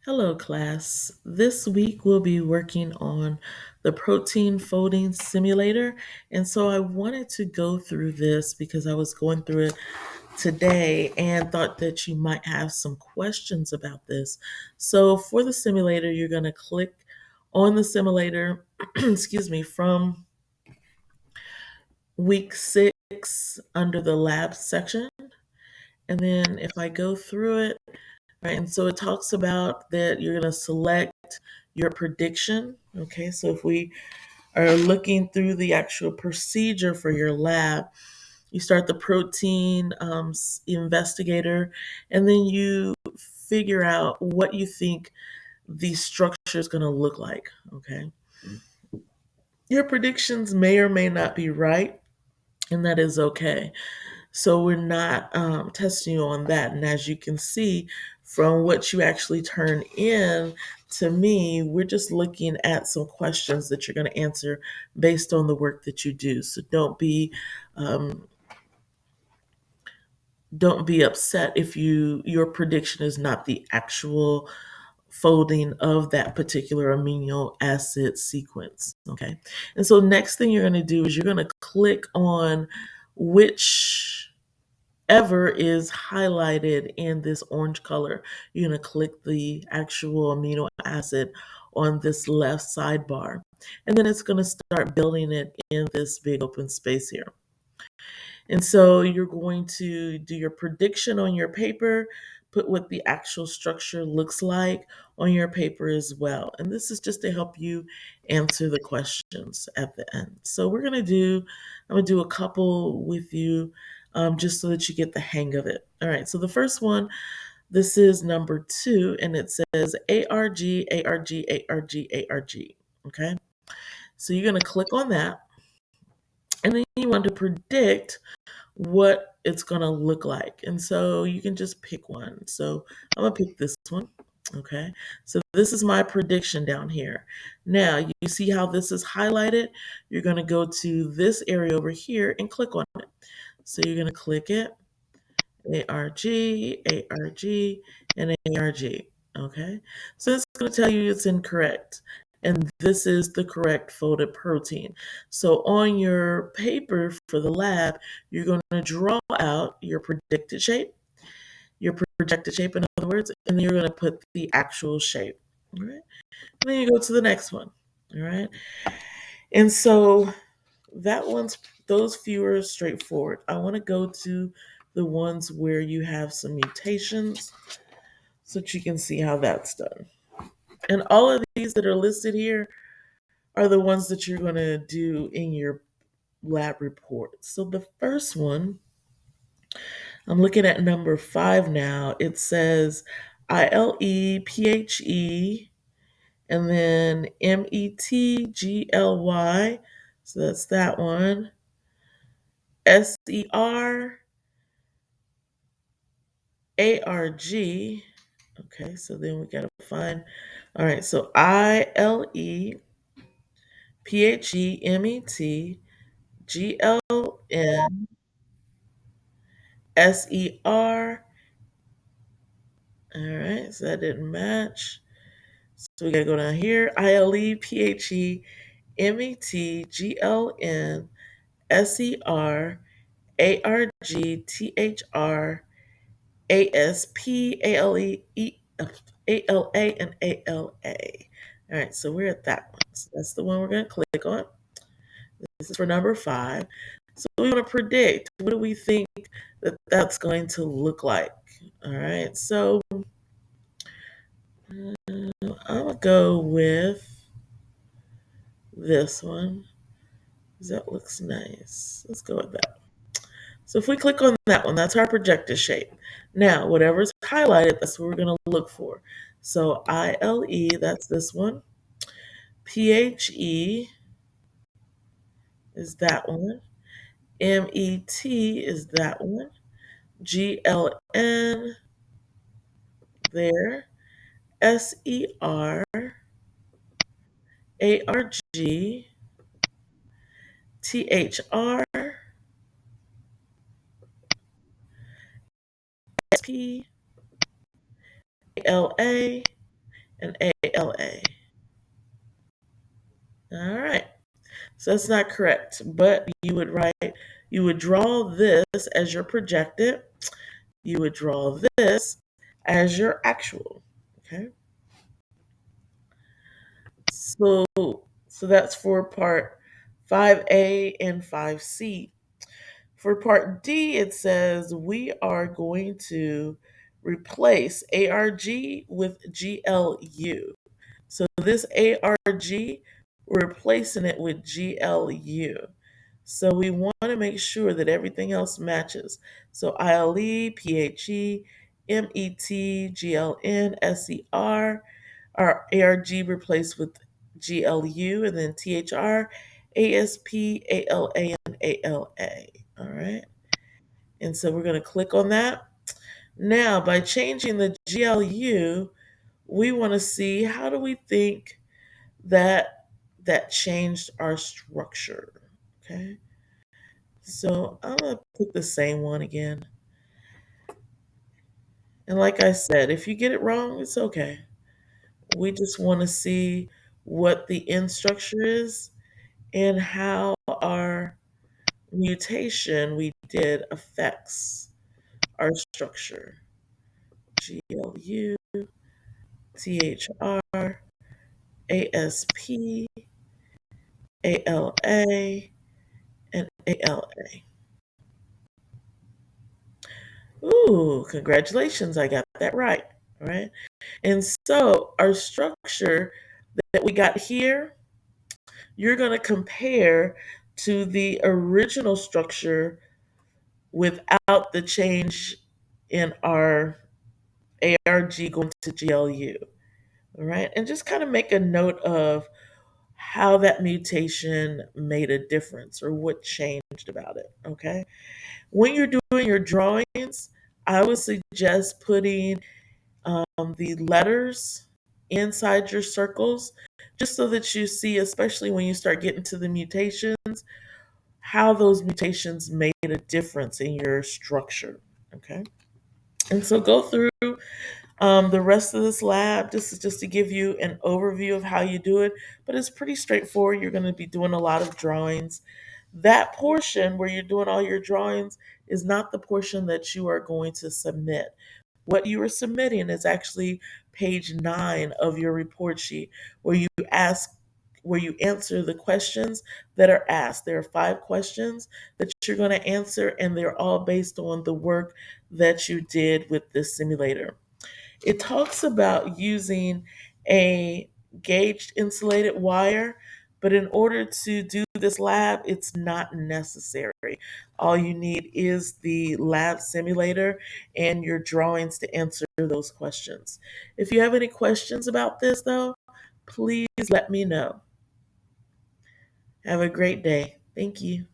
Hello, class. This week we'll be working on the protein folding simulator. And so I wanted to go through this because I was going through it today and thought that you might have some questions about this. So for the simulator, you're going to click on the simulator, excuse me, from week 6 under the lab section. And then if I go through it, right, and so it talks about that you're going to select your prediction. Okay, so if we are looking through the actual procedure for your lab, you start the protein investigator, and then you figure out what you think the structure is going to look like. Okay, your predictions may or may not be right, and that is okay. So we're not testing you on that. And as you can see from what you actually turn in to me, we're just looking at some questions that you're going to answer based on the work that you do. So um, don't be upset if your prediction is not the actual folding of that particular amino acid sequence. Okay. And so next thing you're going to do is you're going to click on which ever is highlighted in this orange color. You're going to click the actual amino acid on this left sidebar. And then it's going to start building it in this big open space here. And so you're going to do your prediction on your paper, put what the actual structure looks like on your paper as well. And this is just to help you answer the questions at the end. So I'm going to do a couple with you just so that you get the hang of it. All right, so the first one, this is number 2, and it says ARG, ARG, ARG, ARG. Okay, so you're going to click on that, and then you want to predict what it's going to look like. And so you can just pick one. So I'm going to pick this one. Okay. So this is my prediction down here. Now, you see how this is highlighted? You're going to go to this area over here and click on it. So you're going to click it, ARG, ARG, and ARG. Okay. So it's going to tell you it's incorrect. And this is the correct folded protein. So on your paper for the lab, you're going to draw out your predicted shape, your projected shape, in other words, and then you're going to put the actual shape. All right. And then you go to the next one. All right. And so that one's those few are straightforward. I want to go to the ones where you have some mutations so that you can see how that's done. And all of these that are listed here are the ones that you're going to do in your lab report. So the first one, I'm looking at number 5 now. It says ILEPHE and then METGLY. So that's that one. SERARG. Okay, so then we got to find. All right, so ILEPHEMETGLNSER. All right, so that didn't match. So we got to go down here. ILEPHEMETGLNSERARGTHRASPALE, and ALA. All right, so we're at that one. So that's the one we're going to click on. This is for number 5. So we want to predict, what do we think that that's going to look like? All right, so I'm going to go with this one. That looks nice. Let's go with that. So if we click on that one, that's our projected shape. Now, whatever's highlighted, that's what we're going to look for. So ILE, that's this one. PHE is that one. MET is that one. GLN there. SER, ARG, THR, SP, ALA, and ALA. All right. So that's not correct, but you would draw this as your projected, you would draw this as your actual. Okay. So so that's for part 5A and 5C. For part D, it says we are going to replace ARG with GLU. So this ARG, we're replacing it with GLU. So we want to make sure that everything else matches. So ILE, PHE, MET, GLN, SER, our ARG replaced with GLU, and then THR, ASP, ALA, and ALA. All right. And so we're going to click on that. Now, by changing the GLU, we want to see how do we think that that changed our structure. Okay. So I'm going to pick the same one again. And like I said, if you get it wrong, it's okay. We just want to see what the end structure is and how our mutation we did affects our structure. GLU, THR, ASP, ALA, and ALA. Ooh, congratulations, I got that right. All right. And so our structure that we got here, you're going to compare to the original structure without the change in our ARG going to GLU. All right. And just kind of make a note of how that mutation made a difference or what changed about it. Okay. When you're doing your drawings, I would suggest putting the letters inside your circles just so that you see, especially when you start getting to the mutations, how those mutations made a difference in your structure. Okay. And so go through the rest of this lab. This is just to give you an overview of how you do it, but it's pretty straightforward. You're going to be doing a lot of drawings. That portion where you're doing all your drawings is not the portion that you are going to submit. What you are submitting is actually page 9 of your report sheet where where you answer the questions that are asked. There are 5 questions that you're going to answer, and they're all based on the work that you did with this simulator. It talks about using a gauged insulated wire, but in order to do this lab, it's not necessary. All you need is the lab simulator and your drawings to answer those questions. If you have any questions about this, though, please let me know. Have a great day. Thank you.